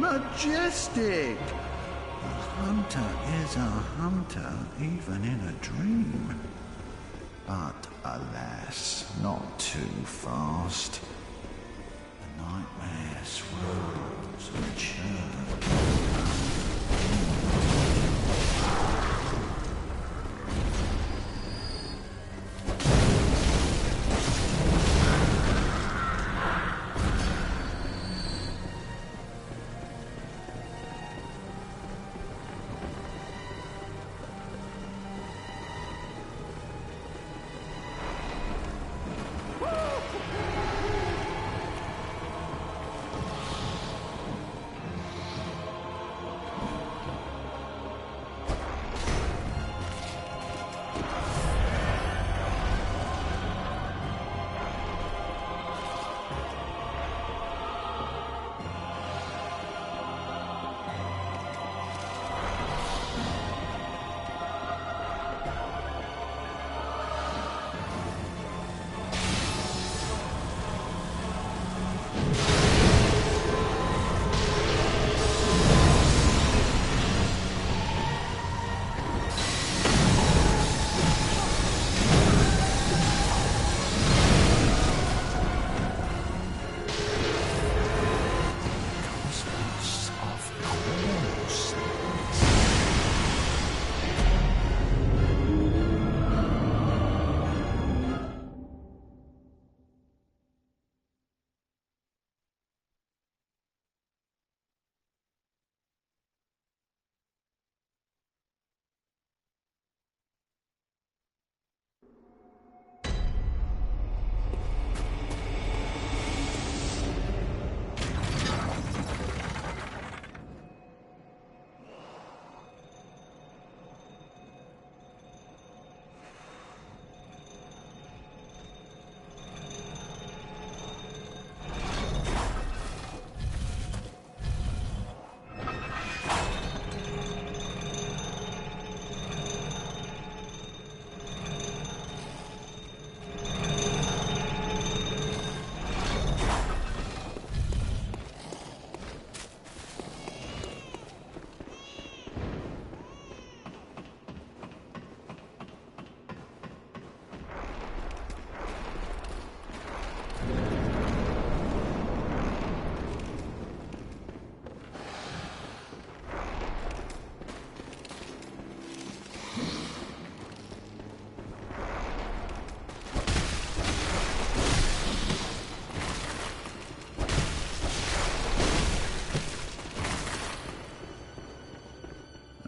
Majestic! A hunter is a hunter, even in a dream. But alas, not too fast. The nightmare swirls and churns.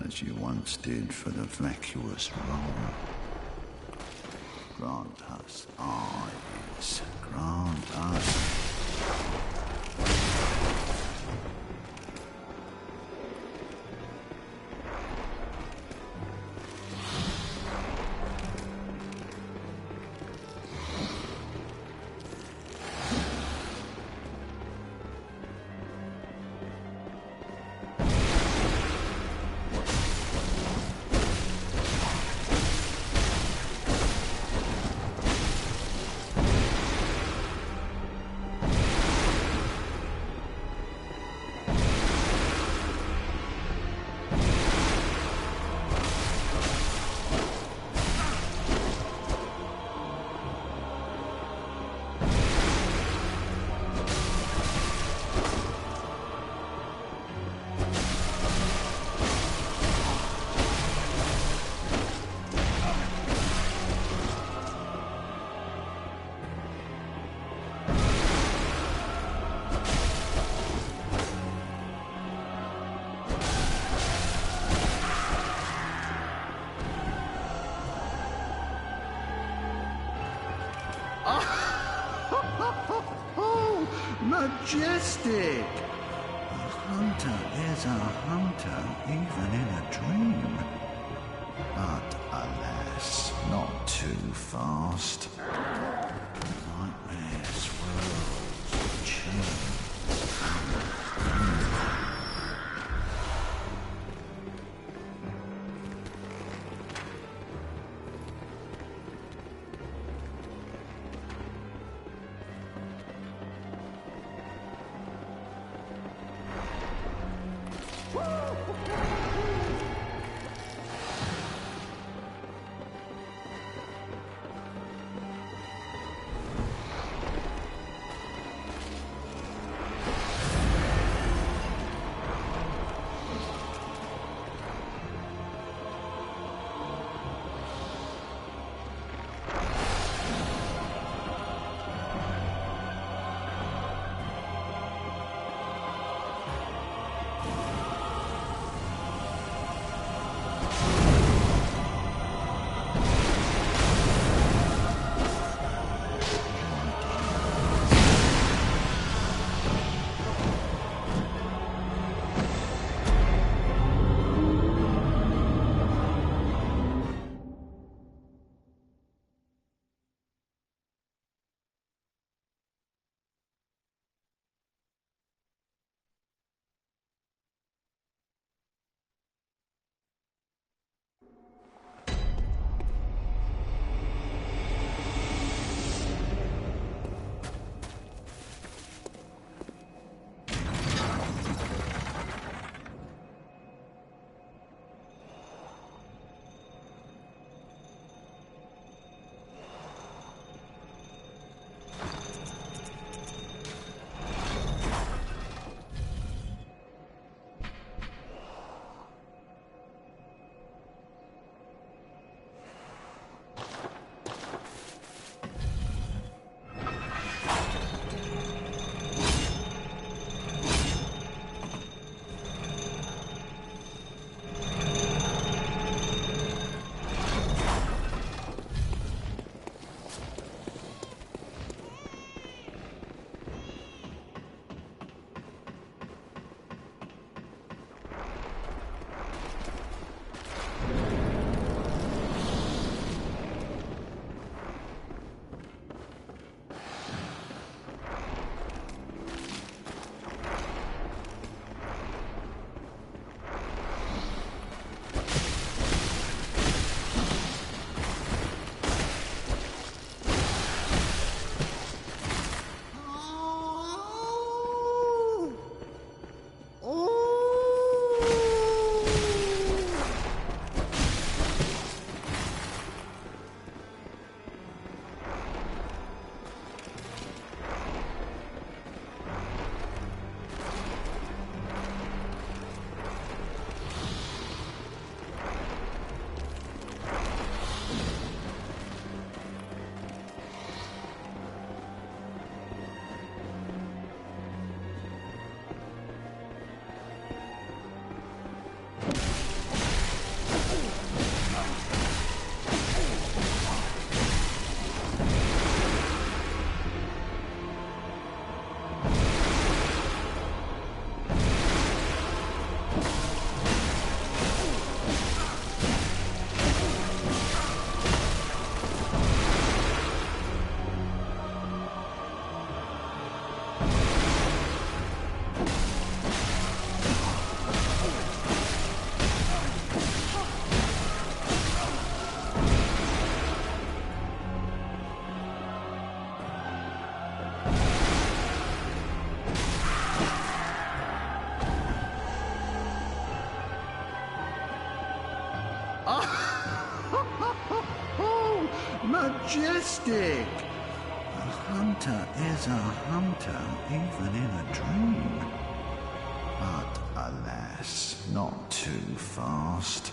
As you once did for the vacuous wrong. Grant us eyes, grant us... Majestic! A hunter is a hunter, even in a dream. But alas, not too fast. Nightmare swirls, chills. majestic! A hunter is a hunter, even in a dream. But alas, not too fast.